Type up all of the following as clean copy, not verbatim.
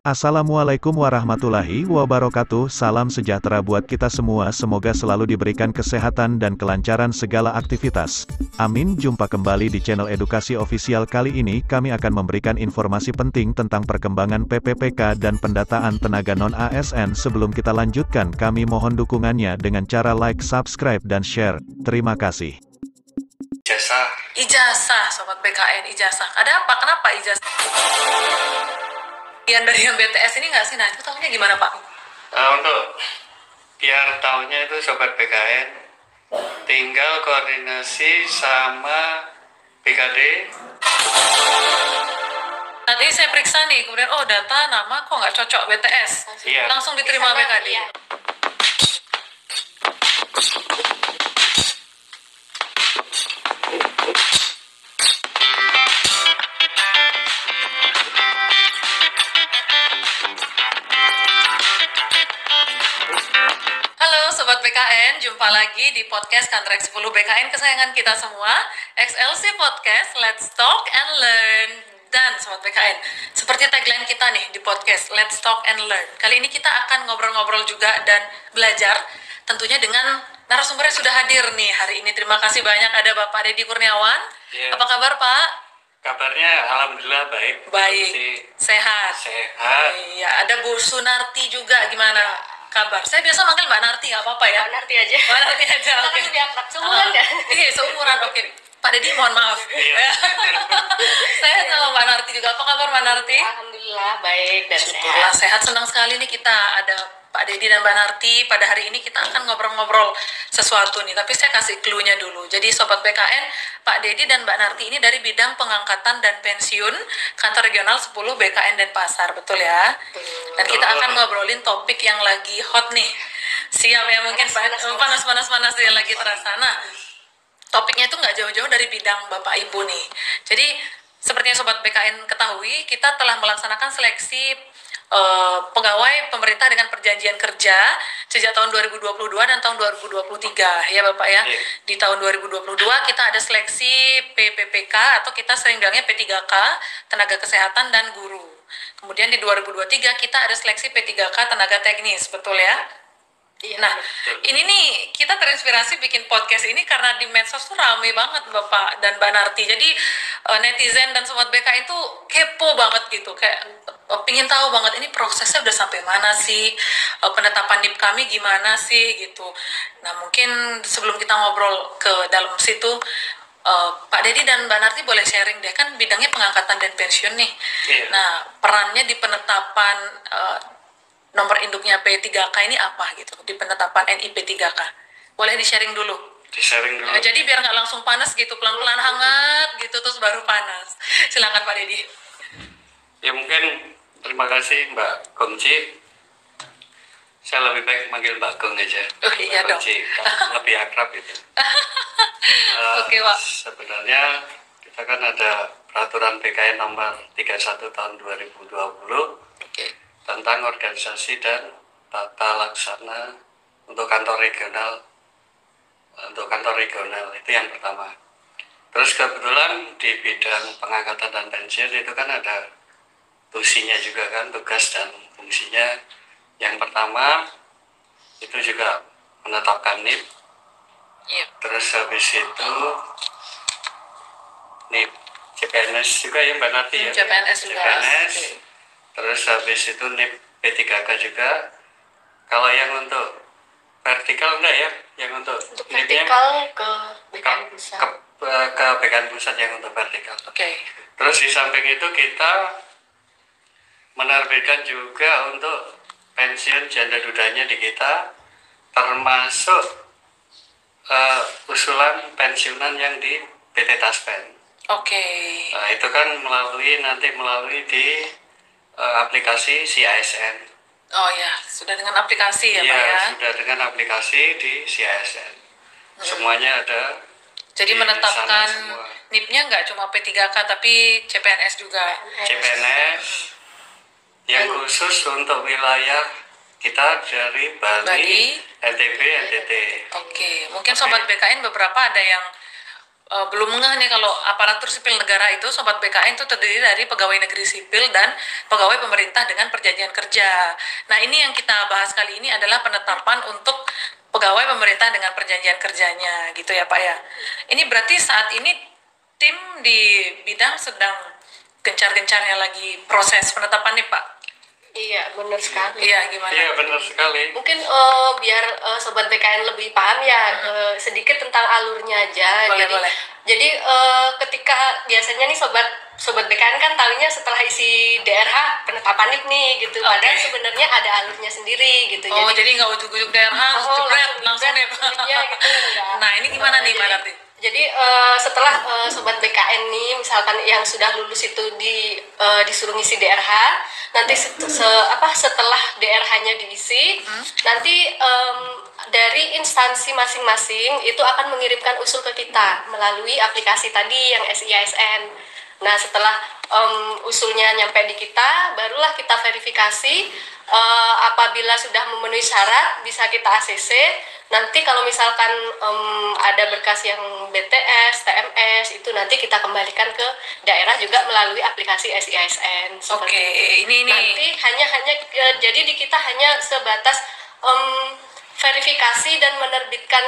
Assalamualaikum warahmatullahi wabarakatuh. Salam sejahtera buat kita semua. Semoga selalu diberikan kesehatan dan kelancaran segala aktivitas. Amin. Jumpa kembali di channel Edukasi Official. Kali ini kami akan memberikan informasi penting tentang perkembangan PPPK dan pendataan tenaga non-ASN. Sebelum kita lanjutkan, kami mohon dukungannya dengan cara like, subscribe, dan share. Terima kasih. Ijazah, Sobat BKN, ijazah. Ada apa? Kenapa ijazah? Yang dari yang BTS ini nggak sih? Nah, itu tahunya gimana, Pak? Untuk biar tahunya itu Sobat BKN, tinggal koordinasi sama BKD. Tadi saya periksa nih, kemudian data nama kok nggak cocok BTS. Iya. Langsung diterima BKD. Iya. Sobat BKN, jumpa lagi di podcast Kantrek 10 BKN kesayangan kita semua, XLC Podcast, Let's Talk and Learn. Dan Sobat BKN, seperti tagline kita nih di podcast Let's Talk and Learn, kali ini kita akan ngobrol-ngobrol juga dan belajar, tentunya dengan narasumber yang sudah hadir nih hari ini. Terima kasih banyak, ada Bapak Deddy Kurniawan. Ya. Apa kabar, Pak? Kabarnya alhamdulillah baik. Baik, sehat. Iya, ada Bu Sunarti juga, gimana kabar? Saya biasa manggil Mbak Narti, nggak apa-apa ya? Mbak Narti aja. Mbak Narti aja, oke. Karena lebih akrab, seumuran nggak? Iya, seumuran, oke. Pak Deddy, mohon maaf. Iya. Saya sama Mbak Narti juga. Apa kabar Mbak Narti? Alhamdulillah baik dan Syukurlah sehat. Senang sekali nih kita ada Pak Deddy dan Mbak Narti. Pada hari ini kita akan ngobrol-ngobrol sesuatu nih. Tapi saya kasih clue-nya dulu. Jadi Sobat BKN, Pak Deddy dan Mbak Narti ini dari bidang pengangkatan dan pensiun Kantor Regional 10 BKN Denpasar. Betul ya? Dan kita akan ngobrolin topik yang lagi hot nih. Siap ya, mungkin panas-panas yang lagi terasa. Nah, topiknya itu nggak jauh-jauh dari bidang Bapak Ibu nih. Jadi seperti yang Sobat BKN ketahui, kita telah melaksanakan seleksi pegawai pemerintah dengan perjanjian kerja sejak tahun 2022 dan tahun 2023 ya Bapak ya. Di tahun 2022 kita ada seleksi PPPK atau kita sering bilangnya P3K, tenaga kesehatan dan guru. Kemudian di 2023 kita ada seleksi P3K tenaga teknis, betul ya? Nah, ini nih kita terinspirasi bikin podcast ini karena di medsos tuh rame banget Bapak dan Mbak Narti. Jadi netizen dan Sobat BK itu kepo banget gitu, kayak pingin tahu banget ini prosesnya udah sampai mana sih, penetapan NIP kami gimana sih gitu. Nah, mungkin sebelum kita ngobrol ke dalam situ, Pak Deddy dan Mbak Narti boleh sharing deh, kan bidangnya pengangkatan dan pensiun nih. Nah, perannya di penetapan nomor induknya P3K ini apa gitu, di penetapan NIP 3K. Boleh di-sharing dulu? Di-sharing dulu. Jadi biar nggak langsung panas gitu, pelan-pelan hangat gitu, terus baru panas. Silakan Pak Deddy. Ya mungkin terima kasih Mbak Gongci. Saya lebih baik manggil Mbak Gong aja. Oh iya dong. Gongci, kan lebih akrab itu. Oke, Pak. Sebenarnya kita kan ada peraturan BKN nomor 31 tahun 2020. Oke. Tentang organisasi dan tata laksana untuk kantor regional, itu yang pertama. Terus kebetulan di bidang pengangkatan dan pensiun itu kan ada tusinya juga kan, tugas dan fungsinya. Yang pertama itu juga menetapkan NIP. Terus habis itu NIP CPNS juga ya Mbak Narti ya. CPNS juga. Terus habis itu NIP P3K juga. Kalau yang untuk vertikal enggak ya? Yang untuk vertikal ke BKN Pusat. Ke BKN Pusat yang untuk vertikal. Oke. Terus di samping itu kita menerbitkan juga untuk pensiun janda dudanya di kita, termasuk usulan pensiunan yang di PT Taspen. Oke. Nah, itu kan melalui di aplikasi CISN. Oh ya, sudah dengan aplikasi ya Pak ya? Sudah dengan aplikasi di CISN. Semuanya ada. Jadi menetapkan NIP-nya nggak cuma P3K tapi CPNS juga. CPNS yang khusus untuk wilayah kita dari Bali, Bali. NTB, NTT. Oke, mungkin Sobat BKN beberapa ada yang belum ngeh nih kalau aparatur sipil negara itu Sobat BKN itu terdiri dari pegawai negeri sipil dan pegawai pemerintah dengan perjanjian kerja. Nah, ini yang kita bahas kali ini adalah penetapan untuk pegawai pemerintah dengan perjanjian kerjanya gitu ya Pak ya. Ini berarti saat ini tim di bidang sedang gencar-gencarnya lagi proses penetapan nih Pak. Iya, benar sekali. Iya, gimana? Iya, benar sekali. Mungkin biar Sobat BKN lebih paham ya, sedikit tentang alurnya aja. Boleh, jadi, boleh. Jadi ketika biasanya nih Sobat BKN kan tahunya setelah isi DRH penetapan nih gitu. Padahal sebenarnya ada alurnya sendiri gitu. Oh, jadi nggak ujuk-ujuk DRH, langsung deh Pak. Iya, gitu, enggak. Nah, ini gimana nih Mbak Narti? Jadi setelah Sobat BKN nih misalkan yang sudah lulus itu disuruh ngisi DRH, nanti setelah DRH-nya diisi, nanti dari instansi masing-masing itu akan mengirimkan usul ke kita melalui aplikasi tadi yang SIASN. Nah, setelah usulnya nyampe di kita, barulah kita verifikasi. Apabila sudah memenuhi syarat, bisa kita ACC. Nanti kalau misalkan ada berkas yang BTS, TMS, itu nanti kita kembalikan ke daerah juga melalui aplikasi SIASN. Oke, ini nanti jadi di kita hanya sebatas verifikasi dan menerbitkan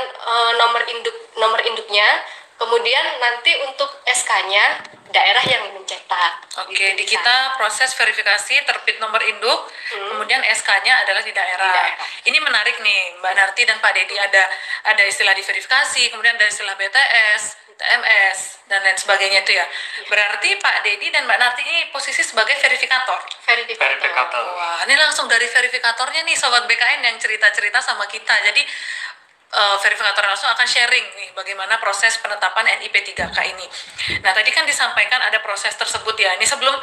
nomor induknya. Kemudian nanti untuk SK-nya daerah yang mencetak. Oke, di kita proses verifikasi terbit nomor induk, kemudian SK-nya adalah di daerah. Ini menarik nih Mbak Narti dan Pak Dedi, ada istilah diverifikasi, kemudian ada istilah BTS, TMS dan lain sebagainya itu ya. Berarti Pak Dedi dan Mbak Narti ini posisi sebagai verifikator. Verifikator. Wah, ini langsung dari verifikatornya nih Sobat BKN yang cerita-cerita sama kita. Jadi verifikator langsung akan sharing nih bagaimana proses penetapan NIP 3K ini. Nah, tadi kan disampaikan ada proses tersebut ya. Ini sebelum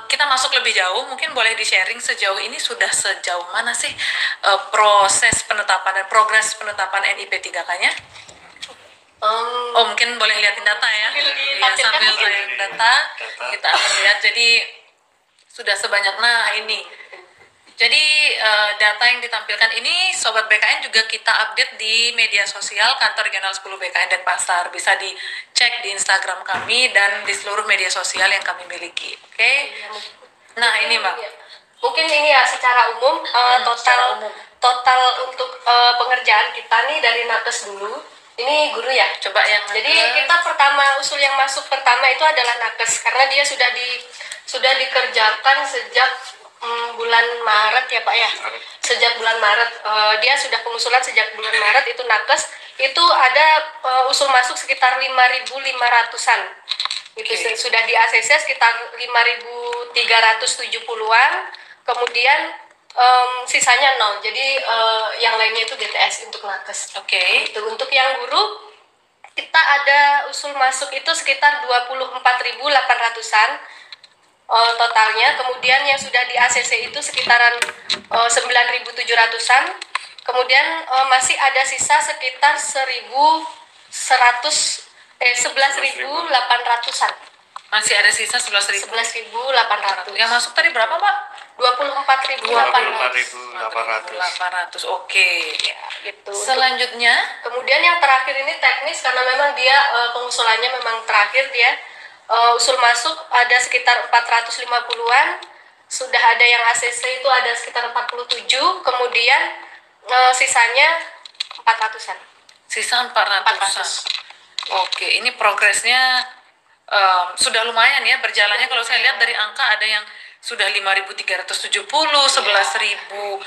kita masuk lebih jauh, mungkin boleh di-sharing sejauh ini sudah sejauh mana sih proses penetapan dan progres penetapan NIP 3K-nya? Oh, mungkin boleh liatin data ya. Ya, sambil lihat data, kita akan lihat. Jadi sudah sebanyak, nah ini. Jadi data yang ditampilkan ini Sobat BKN juga kita update di media sosial Kantor Regional 10 BKN Denpasar. Bisa dicek di Instagram kami dan di seluruh media sosial yang kami miliki. Oke? Nah, ini Mbak. Mungkin ini ya secara umum total untuk pengerjaan kita nih dari nakes dulu. Ini guru ya. Coba yang Jadi kita usul yang masuk pertama itu adalah nakes karena dia sudah dikerjakan sejak bulan Maret ya Pak ya. Sejak bulan Maret dia sudah pengusulan sejak bulan Maret itu nakes itu ada usul masuk sekitar 5.500-an. Itu sudah di ACC sekitar 5.370-an. Kemudian sisanya 0. Jadi yang lainnya itu BTS untuk nakes. Oke. Itu untuk yang guru kita ada usul masuk itu sekitar 24.800-an. Totalnya, kemudian yang sudah di ACC itu sekitaran 9.700-an, kemudian masih ada sisa sekitar 11.800-an. Masih ada sisa 11.800. Yang masuk tadi berapa Pak? 24.800. Oke. Ya, gitu. Selanjutnya, kemudian yang terakhir ini teknis karena memang dia pengusulannya memang terakhir dia. Usul masuk ada sekitar 450-an, sudah ada yang ACC itu ada sekitar 47, kemudian sisanya 400-an. Sisa 400-an. Oke, ini progresnya sudah lumayan ya berjalannya. Kalau saya lihat dari angka ada yang sudah 5.370, 11.800,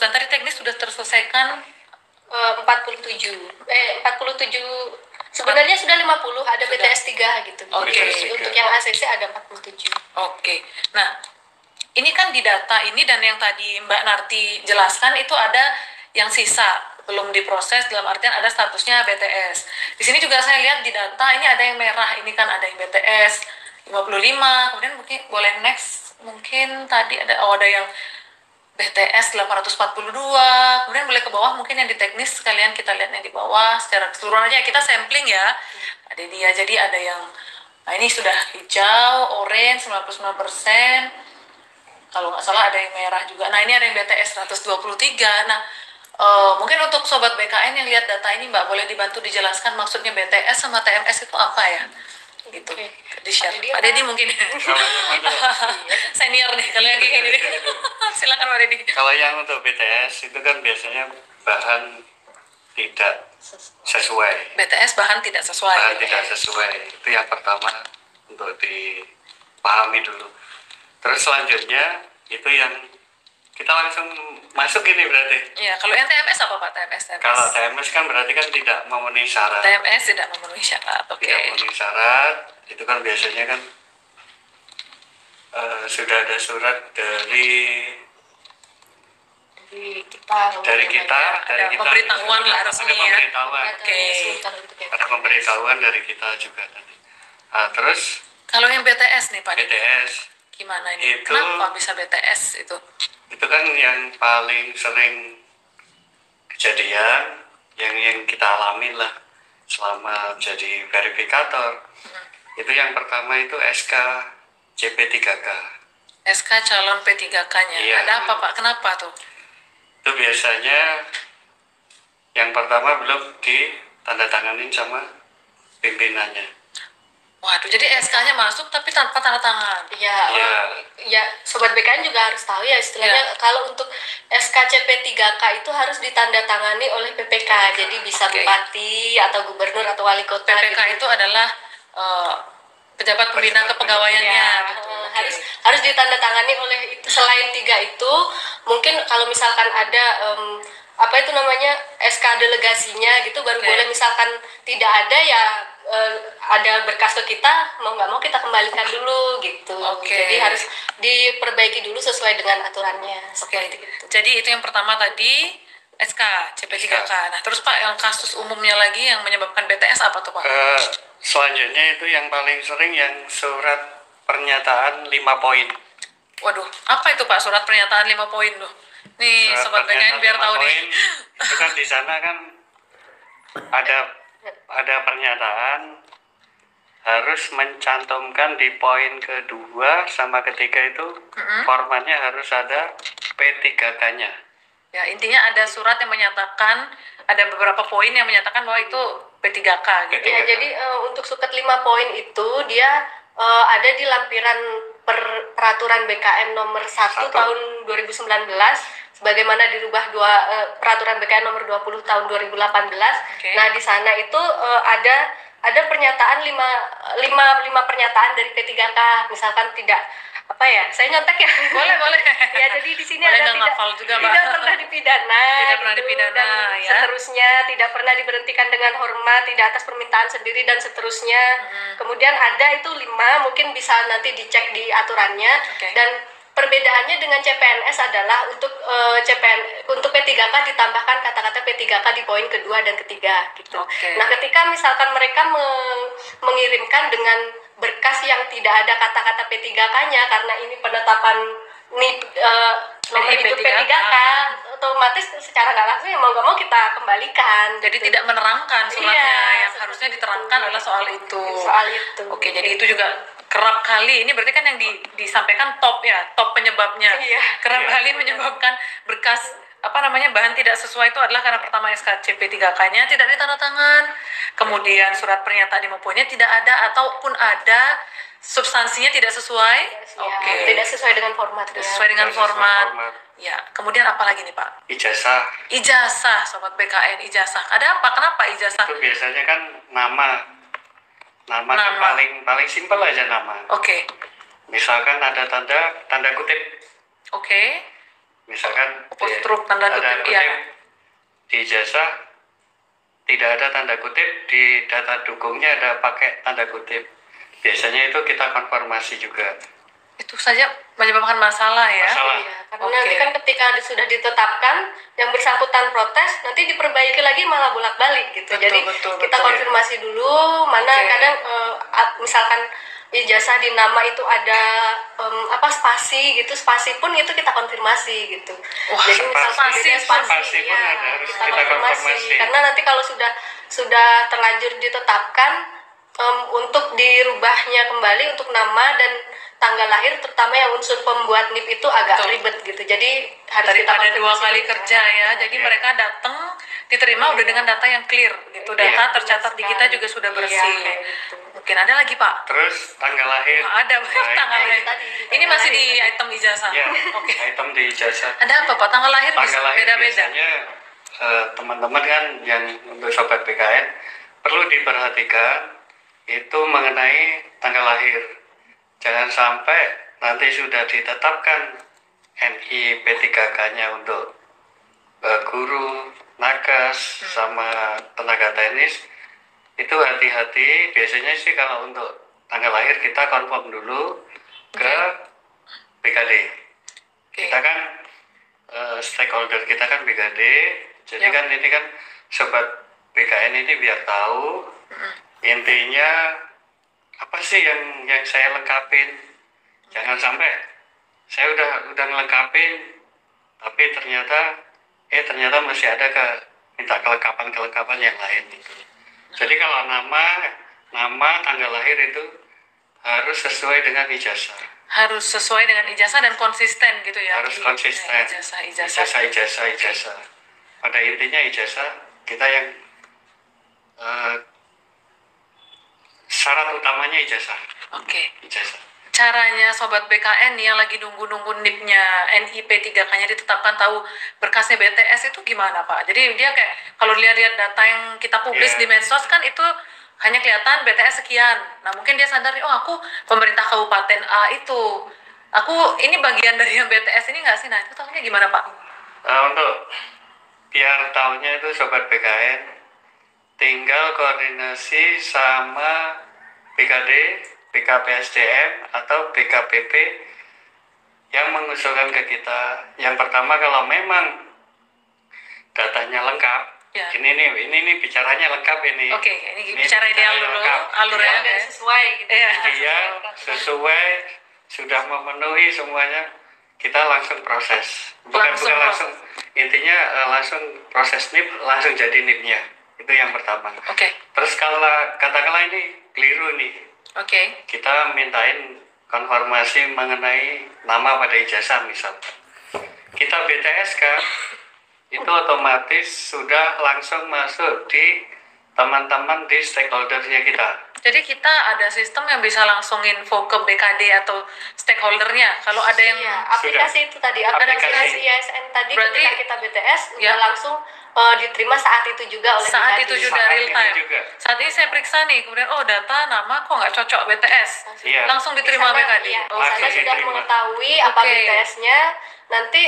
dan tadi teknis sudah terselesaikan 47. Sebenarnya sudah 50, ada BTS 3 gitu. Oke. Untuk yang ACC ada 47. Oke. Nah, ini kan di data ini dan yang tadi Mbak Narti jelaskan itu ada yang sisa belum diproses, dalam artian ada statusnya BTS. Di sini juga saya lihat di data ini ada yang merah, ini kan ada yang BTS 55, kemudian mungkin boleh next, mungkin tadi ada yang BTS 842, kemudian boleh ke bawah mungkin yang di teknis sekalian kita lihat yang di bawah secara keseluruhan aja kita sampling ya. Ada dia, jadi ada yang nah ini sudah hijau, orange 99%, Kalau nggak salah ada yang merah juga. Nah, ini ada yang BTS 123. Nah, mungkin untuk sobat BKN yang lihat data ini, Mbak, boleh dibantu dijelaskan maksudnya BTS sama TMS itu apa ya? Gitu. Di-share. Pak Dedi mungkin. Senior nih kalau yang kayak gini. Silakan Pak Dedi. Kalau yang untuk BTS itu kan biasanya bahan tidak sesuai. BTS bahan tidak sesuai. Bahan tidak sesuai. Itu yang pertama untuk dipahami dulu. Terus selanjutnya itu yang kita langsung masuk ini berarti. Iya, kalau yang TMS apa Pak? TMS. Kalau TMS kan berarti kan tidak memenuhi syarat. TMS tidak memenuhi syarat. Oke. Tidak memenuhi syarat, itu kan biasanya kan sudah ada surat dari kita pemberitahuan lah resmi ya. Pemberitahuan. Oke. Ada pemberitahuan dari kita juga tadi. Terus Kalau yang BTS nih Pak Dedi, BTS gimana ini? Itu- Kenapa bisa BTS itu? itu kan yang paling sering kejadian yang kita alami lah selama jadi verifikator. Itu yang pertama itu SK CP3K. SK calon P3K-nya. Iya. Ada apa Pak? Kenapa tuh? Itu biasanya yang pertama belum ditandatanganin sama pimpinannya. Waduh, jadi SK-nya masuk tapi tanpa tanda tangan. Ya, Iya. ya sobat BKN juga harus tahu ya istilahnya kalau untuk SKCP 3K itu harus ditandatangani oleh PPK. Jadi bisa Oke. bupati atau gubernur atau wali kota PPK gitu. itu adalah pejabat pembina Pejabat kepegawaiannya. Ya, Gitu. Oke. harus ditandatangani oleh itu. Selain 3 itu, mungkin kalau misalkan ada apa itu namanya SK delegasinya gitu baru Oke. boleh. Misalkan tidak ada ya ada berkas ke kita, mau nggak mau kita kembalikan dulu gitu. Oke. Jadi harus diperbaiki dulu sesuai dengan aturannya. Oke. Seperti itu. Jadi itu yang pertama tadi SK CP3K. Nah, terus Pak yang kasus umumnya lagi yang menyebabkan BTS apa tuh Pak? Selanjutnya itu yang paling sering yang surat pernyataan 5 poin. Waduh, apa itu Pak surat pernyataan 5 poin tuh? Nih, Surat sobat BKN pernyataan biar 5 tahu poin, nih. itu kan di sana kan ada pernyataan harus mencantumkan di poin kedua sama ketiga itu formatnya harus ada P3K-nya. Ya, intinya ada surat yang menyatakan, ada beberapa poin yang menyatakan bahwa itu P3K gitu. Ya, jadi untuk suket 5 poin itu dia ada di lampiran peraturan BKN nomor 1 tahun 2019 sebagaimana dirubah peraturan BKN nomor 20 tahun 2018. Oke. Nah, di sana itu ada pernyataan 5 pernyataan dari P3K. Misalkan tidak apa ya? Saya nyontek ya. Boleh. Ya, jadi di sini Boleh ada nggak ngafal juga, Mbak. tidak pernah dipidana, Tidak pernah dipidana, dan ya. seterusnya, tidak pernah diberhentikan dengan hormat, tidak atas permintaan sendiri dan seterusnya. Kemudian ada itu 5, mungkin bisa nanti dicek di aturannya. Oke. Dan perbedaannya dengan CPNS adalah untuk untuk P3K ditambahkan kata-kata P3K di poin kedua dan ketiga gitu. Oke. Nah, ketika misalkan mereka mengirimkan dengan berkas yang tidak ada kata-kata P3K-nya karena ini penetapan nomor Jadi hidup P3K. P3K, otomatis secara nggak langsung ya mau nggak mau kita kembalikan. Jadi gitu. tidak menerangkan suratnya, Iya, yang seperti harusnya itu. diterangkan adalah soal itu. Soal itu. Oke, jadi itu juga kerap kali, ini berarti kan yang disampaikan top ya, top penyebabnya. Iya. Kerap kali menyebabkan berkas bahan tidak sesuai itu adalah karena pertama SKCP 3K-nya tidak ditandatangan, kemudian surat pernyataan 5 poinnya tidak ada ataupun ada substansinya tidak sesuai. Oke. Tidak sesuai dengan formatnya. Tidak sesuai dengan Tidak sesuai format. format. Ya, kemudian apa lagi nih Pak? Ijazah Ijazah, sobat BKN, ijazah. Ada apa? Kenapa ijazah? itu biasanya kan nama kan Nama. paling simpel aja nama. Oke. Misalkan ada tanda kutip, Oke. misalkan Apostruf tanda kutip, ya. di ijazah tidak ada tanda kutip, di data dukungnya ada pakai tanda kutip. Biasanya itu kita konfirmasi juga. Itu saja menyebabkan masalah ya. Masalah. Iya, karena Oke. nanti kan ketika sudah ditetapkan yang bersangkutan protes nanti diperbaiki lagi malah bolak-balik gitu. Betul, Jadi betul, kita betul. konfirmasi dulu mana Oke. kadang misalkan ijazah di nama itu ada spasi gitu, spasi pun itu kita konfirmasi gitu. Wah, Jadi spasi beda pun ya, ada, harus kita kita konfirmasi. konfirmasi. Karena nanti kalau sudah terlanjur ditetapkan untuk dirubahnya kembali untuk nama dan tanggal lahir, terutama yang unsur pembuat NIP itu agak ribet gitu. Jadi harus kita daripada 2 konfirmasi kali dulu. kerja ya. Jadi mereka datang diterima udah dengan data yang clear gitu. Data tercatat di kita juga sudah bersih. kayak gitu. Mungkin ada lagi Pak? Terus tanggal lahir. Nggak ada Nah, tanggal lahir. tadi, Ini tanggal masih lahir di tadi. item ijazah. Ya, Oke. item di ijazah. Ada apa Pak? Tanggal lahir Tanggal lahir beda-beda. biasanya teman-teman kan yang untuk sobat BKN perlu diperhatikan itu mengenai tanggal lahir. Jangan sampai nanti sudah ditetapkan NI P3K-nya untuk guru, nakes, sama tenaga teknis, itu hati-hati. Biasanya sih kalau untuk tanggal lahir kita confirm dulu ke BKD. Oke. Kita kan stakeholder kita kan BKD, jadi Yap. kan ini kan sobat BKN ini biar tahu intinya apa sih yang saya lengkapin. Jangan sampai saya udah ngelengkapin tapi ternyata masih ada minta kelengkapan yang lain gitu. Jadi kalau nama tanggal lahir itu harus sesuai dengan ijazah. Harus sesuai dengan ijazah dan konsisten gitu ya. Harus konsisten. Ijazah. Pada intinya ijazah kita yang syarat utamanya ijazah. Oke. Ijazah. Caranya sobat BKN nih yang lagi nunggu-nunggu NIP-nya NIP 3K-nya ditetapkan, tahu berkasnya BTS itu gimana Pak? Jadi dia kayak kalau lihat-lihat data yang kita publis Yeah. di medsos kan itu hanya kelihatan BTS sekian. Nah mungkin dia sadar nih, oh aku pemerintah kabupaten A itu, aku ini bagian dari yang BTS ini nggak sih? Nah itu tahunya gimana Pak? Untuk biar tahunya itu sobat BKN tinggal koordinasi sama BKD, BKPSDM atau BKPP yang mengusulkan ke kita. Yang pertama kalau memang datanya lengkap, Ya. ini bicaranya lengkap ini. Oke, ini bicara ideal dulu, lengkap. alurnya. Dan sesuai gitu. Iya. Dia sesuai, sudah memenuhi semuanya, kita langsung proses. Bukan Langsung langsung, intinya langsung proses NIP, langsung jadi NIP-nya. Itu yang pertama. Oke, Terus kalau katakanlah ini keliru nih, oke. kita mintain konfirmasi mengenai nama pada ijazah misalkan. Kita BTS kan, itu otomatis sudah langsung masuk di teman-teman di stakeholdernya kita. Jadi kita ada sistem yang bisa langsung info ke BKD atau stakeholdernya. Kalau ada yang Iya, aplikasi itu tadi, aplikasi Aplikasi. ISN tadi Berarti- ketika kita BTS Ya. udah langsung diterima saat itu juga oleh saat BKD. itu juga Saat real itu time. juga. Saat ini saya periksa nih, kemudian oh data nama kok nggak cocok BTS, Iya. langsung diterima Di sana, BKD. iya, Oh, di sana Langsung sudah diterima. mengetahui apa Oke. BTS-nya. Nanti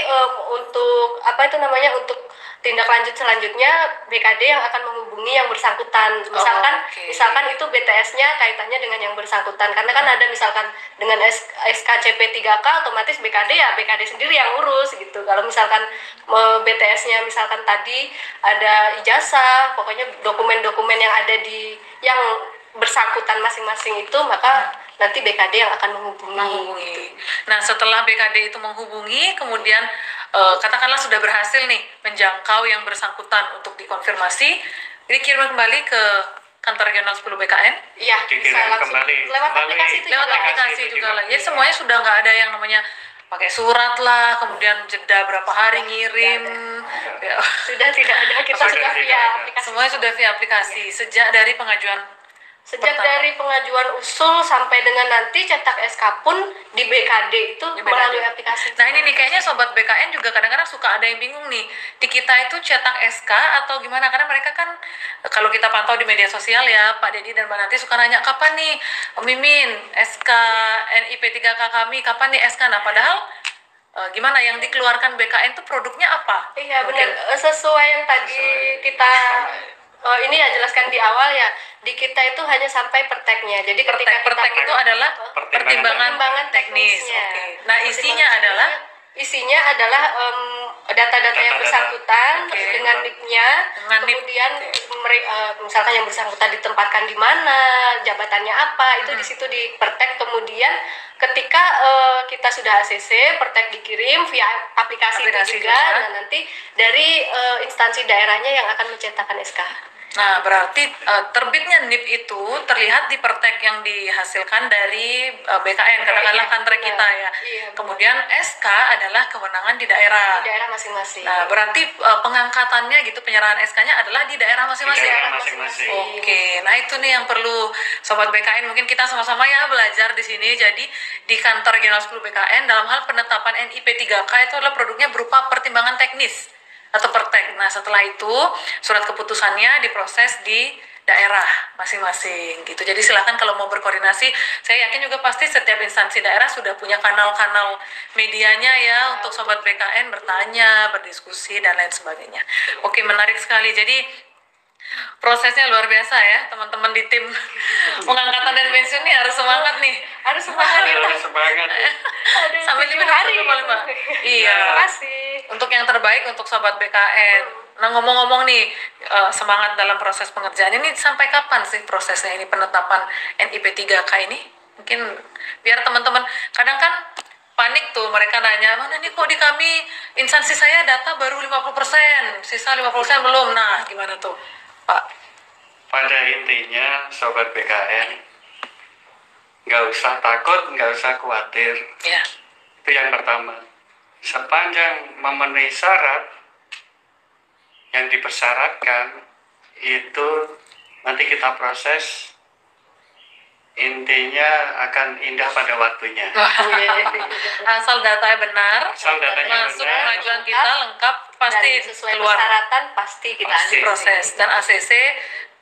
untuk apa itu namanya, untuk tindak lanjut selanjutnya BKD yang akan menghubungi yang bersangkutan. oke. Misalkan itu BTS-nya kaitannya dengan yang bersangkutan. Karena kan ada misalkan dengan SKCP 3K otomatis BKD ya BKD sendiri yang urus gitu. Kalau misalkan BTS-nya misalkan tadi ada ijazah, pokoknya dokumen-dokumen yang ada di yang bersangkutan masing-masing itu, maka nanti BKD yang akan menghubungi. Nah, setelah BKD itu menghubungi, kemudian katakanlah sudah berhasil nih menjangkau yang bersangkutan untuk dikonfirmasi, dikirim kembali ke kantor regional 10 BKN. Iya, Dikirim bisa langsung kembali. lewat Melalui- aplikasi itu Lewat juga. aplikasi itu juga juga. lah. Jadi semuanya sudah nggak ada yang namanya pakai surat lah, kemudian jeda berapa hari ngirim. Ya. Sudah tidak ada, kita Sudah sudah tidak via ada. aplikasi. Semuanya sudah via aplikasi sejak dari pengajuan. Sejak pertama. dari pengajuan usul sampai dengan nanti cetak SK pun di BKD itu Di BKD. melalui aplikasi. Nah ini nih kayaknya sobat BKN juga kadang-kadang suka ada yang bingung nih, di kita itu cetak SK atau gimana, karena mereka kan kalau kita pantau di media sosial ya Pak Dedi dan Mbak Nanti suka nanya kapan nih Mimin SK NIP 3K kami, kapan nih SK. Nah padahal gimana yang dikeluarkan BKN itu produknya apa? Iya Mungkin- benar, sesuai yang tadi kita ini ya jelaskan di awal ya, di kita itu hanya sampai perteknya. Jadi ketika Pertek itu adalah pertimbangan pertimbangan teknis. teknisnya. Oke. Nah isinya adalah Isinya adalah data-data yang Data-data. bersangkutan Oke. dengan NIP-nya, Dengan NIP. kemudian misalkan yang bersangkutan ditempatkan di mana, jabatannya apa, itu di situ dipertek. Kemudian ketika kita sudah ACC, pertek dikirim via aplikasi Aplikasi itu juga. juga. Nah, nanti dari instansi daerahnya yang akan mencetakkan SK. Nah, berarti terbitnya NIP itu terlihat di pertek yang dihasilkan dari BKN, katakanlah kantor kita ya. Iya, Kemudian SK adalah kewenangan di daerah. di daerah masing-masing. Nah, berarti pengangkatannya gitu, penyerahan SK-nya adalah di daerah Di masing-masing. daerah masing-masing. Oke, nah itu nih yang perlu Sobat BKN, mungkin kita sama-sama ya belajar di sini. Jadi di kantor General 10 BKN dalam hal penetapan NIP 3K itu adalah produknya berupa pertimbangan teknis atau pertek. Nah, setelah itu surat keputusannya diproses di daerah masing-masing gitu. Jadi silakan kalau mau berkoordinasi, saya yakin juga pasti setiap instansi daerah sudah punya kanal-kanal medianya ya untuk Sobat BKN bertanya, berdiskusi dan lain sebagainya. Oke, menarik sekali. Jadi prosesnya luar biasa ya, teman-teman di tim pengangkatan dan pensiun nih harus semangat nih. Harus semangat kita. Harus semangat. Sampai 7 hari paling Pak. Iya. Terima kasih. Untuk yang terbaik untuk Sobat BKN. Nah, ngomong-ngomong nih, semangat dalam proses pengerjaan ini sampai kapan sih prosesnya ini penetapan NIP 3K ini? Mungkin biar teman-teman, kadang kan panik tuh mereka nanya, mana nih kok di kami instansi saya data baru 50%, sisa 50% belum. Nah, gimana tuh Pak? Pada intinya Sobat BKN, nggak usah takut, nggak usah khawatir. Ya, Itu yang pertama. Sepanjang memenuhi syarat yang dipersyaratkan, itu nanti kita proses, intinya akan indah pada waktunya. asal datanya benar, Asal datanya masuk benar, pengajuan kita lengkap, pasti Dan sesuai keluar persyaratan pasti kita Pasti. proses. Dan ACC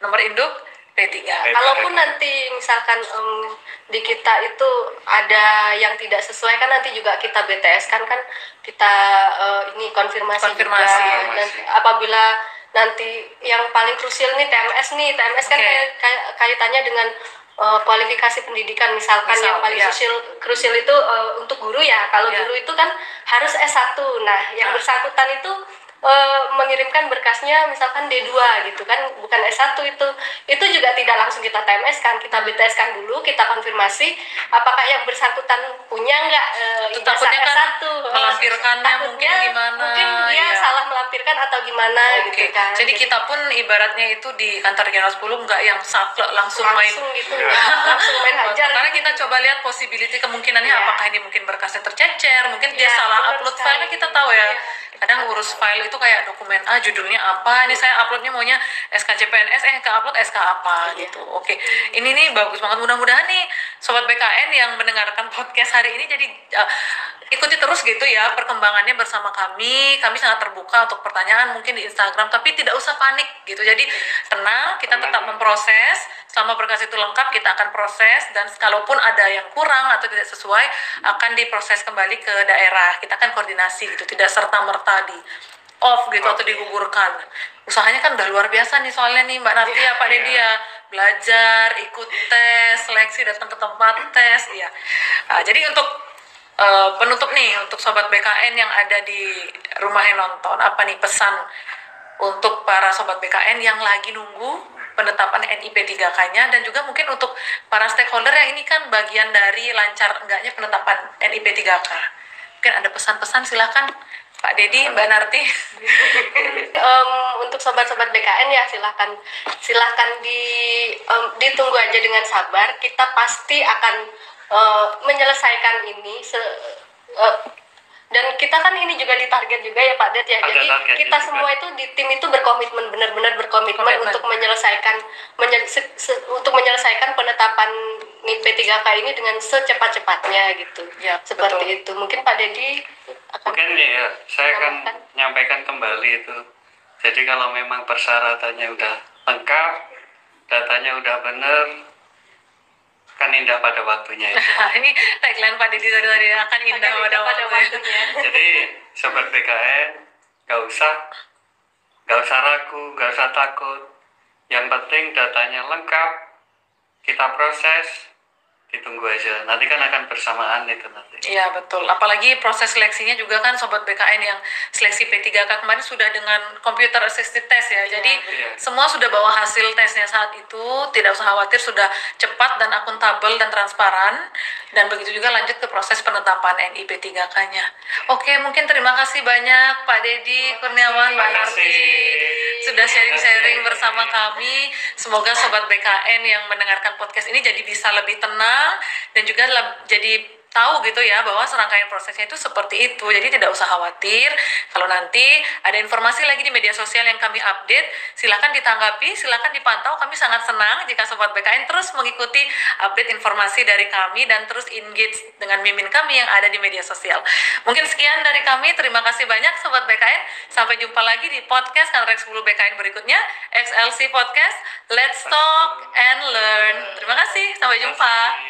nomor induk P3. Kalaupun nanti misalkan di kita itu ada yang tidak sesuai, kan nanti juga kita BTS kan kita ini konfirmasi juga. Konfirmasi. Dan apabila nanti yang paling krusial nih TMS kan Oke. kaitannya dengan kualifikasi pendidikan, misalkan Misal, yang paling ya. krusial itu untuk guru ya. Kalau Ya. guru itu kan harus S1. Nah, yang Nah. bersangkutan itu mengirimkan berkasnya misalkan D2 gitu kan, bukan S1. Itu juga tidak langsung kita TMS kan, kita BTS kan dulu, kita konfirmasi apakah yang bersangkutan punya nggak Itu ijazah takutnya kan S1. melampirkannya Takutnya mungkin gimana, mungkin dia ya. salah melampirkan atau gimana Oke, gitu kan. jadi kita pun ibaratnya itu di kantor General 10 nggak yang saklek langsung main. langsung gitu langsung main hajar. Karena kita coba lihat possibility kemungkinannya, Iya. apakah ini mungkin berkasnya tercecer, mungkin dia Iya, salah benar upload sekali. filenya, kita tahu ya. Iya. Kadang urus file itu kayak dokumen A judulnya apa, ini saya uploadnya maunya SKCPNS, ke upload SK apa Iya. gitu. Oke, ini nih bagus banget, mudah-mudahan nih Sobat BKN yang mendengarkan podcast hari ini jadi ikuti terus gitu ya perkembangannya bersama kami sangat terbuka untuk pertanyaan mungkin di Instagram, tapi tidak usah panik gitu. Jadi tenang, kita tetap memproses. Selama berkas itu lengkap, kita akan proses, dan kalaupun ada yang kurang atau tidak sesuai akan diproses kembali ke daerah. Kita akan koordinasi gitu, tidak serta-merta di off gitu atau digugurkan. Usahanya kan udah luar biasa nih soalnya nih Mbak Narti ya, Pak Dedi ya, belajar, ikut tes, seleksi, datang ke tempat tes ya. Nah, jadi untuk penutup nih untuk Sobat BKN yang ada di rumah yang nonton, apa nih pesan untuk para Sobat BKN yang lagi nunggu penetapan NIP 3K-nya, dan juga mungkin untuk para stakeholder yang ini kan bagian dari lancar enggaknya penetapan NIP 3K. Mungkin ada pesan-pesan, silakan Pak Dedi, Mbak Narti. Untuk sobat-sobat BKN ya silahkan ditunggu aja dengan sabar. Kita pasti akan menyelesaikan ini dan kita kan ini juga ditarget juga ya Pak Det ya. Ada Jadi target kita juga. semua itu di tim itu berkomitmen, benar-benar berkomitmen Komitmen. untuk menyelesaikan penetapan NIP 3K ini dengan secepat-cepatnya gitu. Ya, Seperti betul. itu. Mungkin Pak Dedi akan Mungkin ya, saya akan Tambahkan. menyampaikan kembali itu. Jadi kalau memang persyaratannya udah lengkap, datanya udah benar, kan indah pada waktunya itu. Ini tagline Pak Dedi tadi akan indah pada waktunya. Jadi Sobat BKN, nggak usah ragu, nggak usah takut. Yang penting datanya lengkap, kita proses, ditunggu aja. Nanti kan akan bersamaan itu nanti. Iya betul, apalagi proses seleksinya juga kan Sobat BKN yang seleksi P3K kemarin sudah dengan computer assisted test ya. Jadi Iya. semua sudah bawa hasil tesnya saat itu, tidak usah khawatir, sudah cepat dan akuntabel dan transparan. Dan begitu juga lanjut ke proses penetapan NIP 3K-nya. Oke, mungkin terima kasih banyak Pak Dedi Kurniawan, Mbak Terima Narti kasih. sudah sudah sharing-sharing bersama kami. Semoga Sobat BKN yang mendengarkan podcast ini jadi bisa lebih tenang dan juga jadi tahu gitu ya bahwa serangkaian prosesnya itu seperti itu. Jadi tidak usah khawatir. Kalau nanti ada informasi lagi di media sosial yang kami update, silakan ditanggapi, silakan dipantau. Kami sangat senang jika Sobat BKN terus mengikuti update informasi dari kami dan terus engage dengan mimin kami yang ada di media sosial. Mungkin sekian dari kami. Terima kasih banyak Sobat BKN. Sampai jumpa lagi di podcast Kanrek 10 BKN berikutnya, XLC Podcast. Let's talk and learn. Terima kasih. Sampai jumpa.